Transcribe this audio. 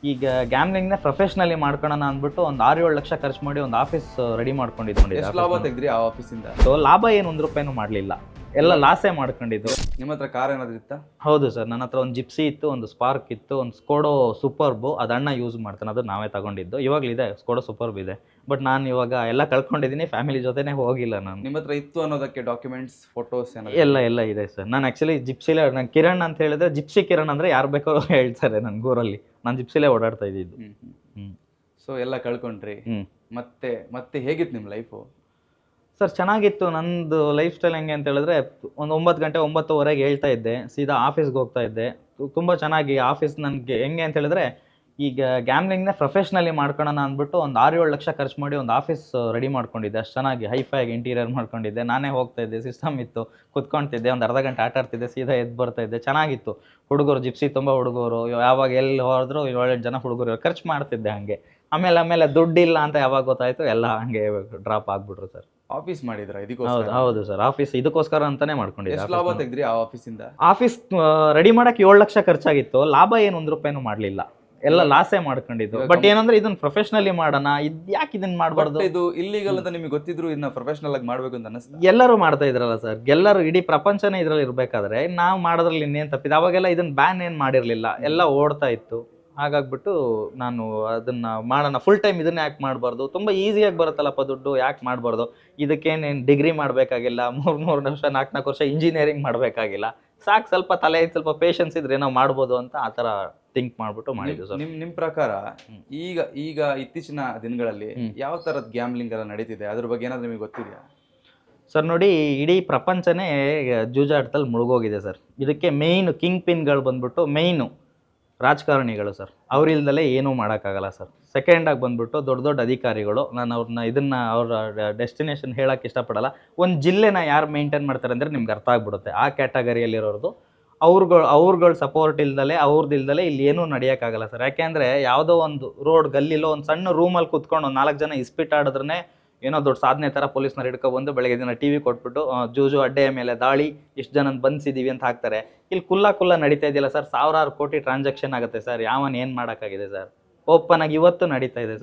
ಈಗ ಗ್ಯಾಮ್ಲಿಂಗ್‌ನ ಪ್ರೊಫೆಷನಲಿ ಮಾಡ್ಕೊಳ್ಳೋಣ ಅಂದ್ಬಿಟ್ಟು ಒಂದು 6-7 ಲಕ್ಷ ಖರ್ಚು ಮಾಡಿ ಒಂದು ಆಫೀಸ್ ರೆಡಿ ಮಾಡ್ಕೊಂಡಿದ್ದು. ಎಷ್ಟು ಲಾಭ ತೆಗೆದ್ರಿ ಆ ಆಫೀಸಿಂದ? ಸೊ ಲಾಭ ಏನು ₹1 ಮಾಡಲಿಲ್ಲ, ಎಲ್ಲ ಲಾಸೇ ಮಾಡ್ಕೊಂಡಿದ್ದು. ನಿಮ್ಮ ಹತ್ರ ಕಾರ್ ಏನಾದ್ರು ಇತ್ತಾ? ಹೌದು ಸರ್, ನನ್ನ ಹತ್ರ ಒಂದು ಜಿಪ್ಸಿ ಇತ್ತು, ಒಂದು ಸ್ಪಾರ್ಕ್ ಇತ್ತು, ಒಂದು ಸ್ಕೋಡೋ ಸೂಪರ್ಬು, ಅದು ಅಣ್ಣ ಯೂಸ್ ಮಾಡ್ತಾನೆ, ಅದು ನಾವೇ ತಗೊಂಡಿದ್ದು. ಇವಾಗಲಿದೆ ಸ್ಕೋಡೋ ಸೂಪರ್ಬ್ ಇದೆ, ಬಟ್ ನಾನು ಇವಾಗ ಎಲ್ಲ ಕಳ್ಕೊಂಡಿದ್ದೀನಿ, ಫ್ಯಾಮಿಲಿ ಜೊತೆನೇ ಹೋಗಿಲ್ಲ ನಾನು. ನಿಮ್ಮ ಹತ್ರ ಇತ್ತು ಅನ್ನೋದಕ್ಕೆ ಡಾಕ್ಯುಮೆಂಟ್ಸ್, ಫೋಟೋಸ್ ಎಲ್ಲ ಇದೆ ಸರ್. ನಾನು ಆ್ಯಕ್ಚುಲಿ ಜಿಪ್ಸಿಲೇ, ನಾನು ಕಿರಣ್ ಅಂತ ಹೇಳಿದ್ರೆ ಜಿಪ್ಸಿ ಕಿರಣ್ ಅಂದರೆ ಯಾರು ಬೇಕಾದ್ರೂ ಹೇಳ್ತಾರೆ ನನ್ನ ಊರಲ್ಲಿ. ನಾನು ಜಿಪ್ಸಿಲೇ ಓಡಾಡ್ತಾ ಇದ್ದಿದ್ದು. ಸೊ ಎಲ್ಲ ಕಳ್ಕೊಂಡ್ರಿ. ಹ್ಞೂ ಮತ್ತೆ ಮತ್ತೆ ಹೇಗಿತ್ತು ನಿಮ್ಮ ಲೈಫು? ಸರ್ ಚೆನ್ನಾಗಿತ್ತು. ನಂದು ಲೈಫ್ ಸ್ಟೈಲ್ ಹೆಂಗೆ ಅಂತ ಹೇಳಿದ್ರೆ, ಒಂದು 9 ಗಂಟೆ 9:15 ಹೇಳ್ತಾ ಇದ್ದೆ, ಸೀದಾ ಆಫೀಸ್ಗೆ ಹೋಗ್ತಾ ಇದ್ದೆ. ತುಂಬ ಚೆನ್ನಾಗಿ ಆಫೀಸ್ ನನಗೆ ಹೆಂಗೆ ಅಂತ ಹೇಳಿದ್ರೆ, ಈಗ ಗ್ಯಾಮ್ಲಿಂಗ್‌ನ ಪ್ರೊಫೆಷನಲಿ ಮಾಡ್ಕೊಳ್ಳೋಣ ಅಂದ್ಬಿಟ್ಟು ಒಂದು 6-7 ಲಕ್ಷ ಖರ್ಚು ಮಾಡಿ ಒಂದು ಆಫೀಸ್ ರೆಡಿ ಮಾಡ್ಕೊಂಡಿದ್ದೆ. ಅಷ್ಟು ಚೆನ್ನಾಗಿ ಹೈಫೈಯಾಗಿ ಇಂಟೀರಿಯರ್ ಮಾಡ್ಕೊಂಡಿದ್ದೆ. ನಾನೇ ಹೋಗ್ತಾ ಇದ್ದೆ, ಸಿಸ್ಟಮ್ ಇತ್ತು, ಕುತ್ಕೊಳ್ತಿದ್ದೆ, ಒಂದು ಅರ್ಧ ಗಂಟೆ ಆಟ ಆಡ್ತಿದ್ದೆ, ಸೀದಾ ಎದ್ದು ಬರ್ತಾ ಇದ್ದೆ. ಚೆನ್ನಾಗಿತ್ತು. ಹುಡುಗರು ಜಿಪ್ಸಿ ತುಂಬ ಹುಡುಗರು, ಯಾವಾಗ ಎಲ್ಲಿ ಹೋದ್ರು 7-8 ಜನ ಹುಡುಗರು ಖರ್ಚು ಮಾಡ್ತಿದ್ದೆ ಹಂಗೆ. ಆಮೇಲೆ ದುಡ್ಡಿಲ್ಲ ಅಂತ ಯಾವಾಗ ಗೊತ್ತಾಯ್ತು, ಎಲ್ಲ ಹಂಗೆ ಡ್ರಾಪ್ ಆಗ್ಬಿಟ್ರು ಸರ್. ಆಫೀಸ್ ಮಾಡಿದ್ರ ಹೌದು ಇದಕ್ಕೋಸ್ಕರ? ಹೌದು ಸರ್, ಆಫೀಸ್ ಇದಕ್ಕೋಸ್ಕರ ಅಂತಾನೆ ಮಾಡ್ಕೊಂಡಿದ್ದೆ. ಎಷ್ಟು ಲಾಭ ತೆಗೆದ್ರಿ ಆ ಆಫೀಸಿಂದ? ಆಫೀಸ್ ರೆಡಿ ಮಾಡಕ್ಕೆ 7 ಲಕ್ಷ ಖರ್ಚಾಗಿತ್ತು, ಲಾಭ ಏನು ₹1 ಮಾಡಲಿಲ್ಲ, ಎಲ್ಲ ಲಾಸೇ ಮಾಡ್ಕೊಂಡಿದ್ದು. ಬಟ್ ಏನಂದ್ರೆ ಇದನ್ನ ಪ್ರೊಫೆಷನಲಿ ಮಾಡೋಣ, ಯಾಕೆ ಇದನ್ನ ಮಾಡಬಾರ್ದು? ಇದು ಇಲ್ಲಿಗಲ್ ಅಂತ ನಿಮಗೆ ಗೊತ್ತಿದ್ರು ಇದನ್ನ ಪ್ರೊಫೆಷನಲ್ ಆಗಿ ಮಾಡ್ಬೇಕು ಅಂತ ಅನಿಸ್ತಾ? ಎಲ್ಲರೂ ಮಾಡ್ತಾ ಇದ್ರಲ್ಲ ಸರ್, ಎಲ್ಲರೂ ಇಡೀ ಪ್ರಪಂಚನೇ ಇದ್ರಲ್ಲಿ ಇರ್ಬೇಕಾದ್ರೆ ನಾವು ಮಾಡೋದ್ರಲ್ಲಿ ಇನ್ನೇನು ತಪ್ಪಿದೆ? ಅವಾಗೆಲ್ಲ ಇದನ್ನ ಬ್ಯಾನ್ ಏನು ಮಾಡಿರ್ಲಿಲ್ಲ, ಎಲ್ಲ ಓಡ್ತಾ ಇತ್ತು. ಹಾಗಾಗ್ಬಿಟ್ಟು ನಾನು ಅದನ್ನ ಮಾಡೋಣ, ಫುಲ್ ಟೈಮ್ ಇದನ್ನ ಯಾಕೆ ಮಾಡಬಾರ್ದು, ತುಂಬ ಈಸಿಯಾಗಿ ಬರುತ್ತಲ್ಲಪ್ಪ ದುಡ್ಡು, ಯಾಕೆ ಮಾಡಬಾರ್ದು? ಇದಕ್ಕೇನೇನು ಡಿಗ್ರಿ ಮಾಡಬೇಕಾಗಿಲ್ಲ, 3 ವರ್ಷ 4 ವರ್ಷ ಇಂಜಿನಿಯರಿಂಗ್ ಮಾಡಬೇಕಾಗಿಲ್ಲ, ಸಾಕು ಸ್ವಲ್ಪ ತಲೆ ಸ್ವಲ್ಪ ಪೇಷನ್ಸ್ ಇದ್ರೆ ನಾವು ಮಾಡ್ಬೋದು ಅಂತ ಆ ಥರ ಥಿಂಕ್ ಮಾಡ್ಬಿಟ್ಟು ಮಾಡಿದ್ದು ಸರ್. ನಿಮ್ ಪ್ರಕಾರ ಈಗ ಇತ್ತೀಚಿನ ದಿನಗಳಲ್ಲಿ ಯಾವ ತರದ ಗ್ಯಾಮ್ಲಿಂಗ್ ಎಲ್ಲ ನಡೀತಿದೆ, ಅದ್ರ ಬಗ್ಗೆ ಏನಾದ್ರು ನಿಮಗೆ ಗೊತ್ತಿದೆಯಾ? ಸರ್ ನೋಡಿ, ಇಡೀ ಪ್ರಪಂಚನೇ ಜೂಜಾಟದಲ್ಲಿ ಮುಳುಗೋಗಿದೆ ಸರ್. ಇದಕ್ಕೆ ಮೇಯ್ನು ಕಿಂಗ್ ಪಿನ್ಗಳು ಬಂದ್ಬಿಟ್ಟು ಮೇಯ್ನು ರಾಜಕಾರಣಿಗಳು ಸರ್. ಅವ್ರಿಲ್ದಲೇ ಏನೂ ಮಾಡೋಕ್ಕಾಗಲ್ಲ ಸರ್. ಸೆಕೆಂಡಾಗಿ ಬಂದ್ಬಿಟ್ಟು ದೊಡ್ಡ ದೊಡ್ಡ ಅಧಿಕಾರಿಗಳು. ನಾನು ಅವ್ರ ಡೆಸ್ಟಿನೇಷನ್ ಹೇಳೋಕ್ಕೆ ಇಷ್ಟಪಡಲ್ಲ. ಒಂದು ಜಿಲ್ಲೆನ ಯಾರು ಮೇಂಟೈನ್ ಮಾಡ್ತಾರೆ ಅಂದರೆ ನಿಮ್ಗೆ ಅರ್ಥ ಆಗ್ಬಿಡುತ್ತೆ ಆ ಕ್ಯಾಟಗರಿಯಲ್ಲಿರೋರ್ದು. ಅವ್ರುಗಳ ಸಪೋರ್ಟ್ ಇಲ್ದಲೆ, ಅವ್ರದ್ದಿಲ್ದಲೆ ಇಲ್ಲಿ ಏನೂ ನಡೆಯೋಕ್ಕಾಗಲ್ಲ ಸರ್. ಯಾಕೆಂದರೆ ಯಾವುದೋ ಒಂದು ರೋಡ್ ಗಲ್ಲಿಲೋ ಒಂದು ಸಣ್ಣ ರೂಮಲ್ಲಿ ಕುತ್ಕೊಂಡು ಒಂದು 4 ಜನ ಇಸ್ಪಿಟ್ ಆಡಿದ್ರೆ ಏನೋ ದೊಡ್ಡ ಸಾಧನೆ ಥರ ಪೊಲೀಸ್ನವ್ರು ಹಿಡ್ಕೊಬಂದು ಬೆಳಗ್ಗೆ ದಿನ ಟಿ ವಿ ಕೊಟ್ಬಿಟ್ಟು ಜೂಜು ಅಡ್ಡೆಯ ಮೇಲೆ ದಾಳಿ, ಇಷ್ಟು ಜನ ಬಂಧಿಸಿದ್ದೀವಿ ಅಂತ ಹಾಕ್ತಾರೆ. ಇಲ್ಲಿ ಕುಲ್ಲ ನಡೀತಾ ಇದೆಯಲ್ಲ ಸರ್, 1000 ಕೋಟಿ ಟ್ರಾನ್ಸಾಕ್ಷನ್ ಆಗುತ್ತೆ ಸರ್. ಯಾವನ್ ಏನು ಮಾಡೋಕ್ಕಾಗಿದೆ ಸರ್? ಓಪನ್ ಆಗಿ ಇವತ್ತು ನಡೀತಾ ಇದೆ ಸರ್.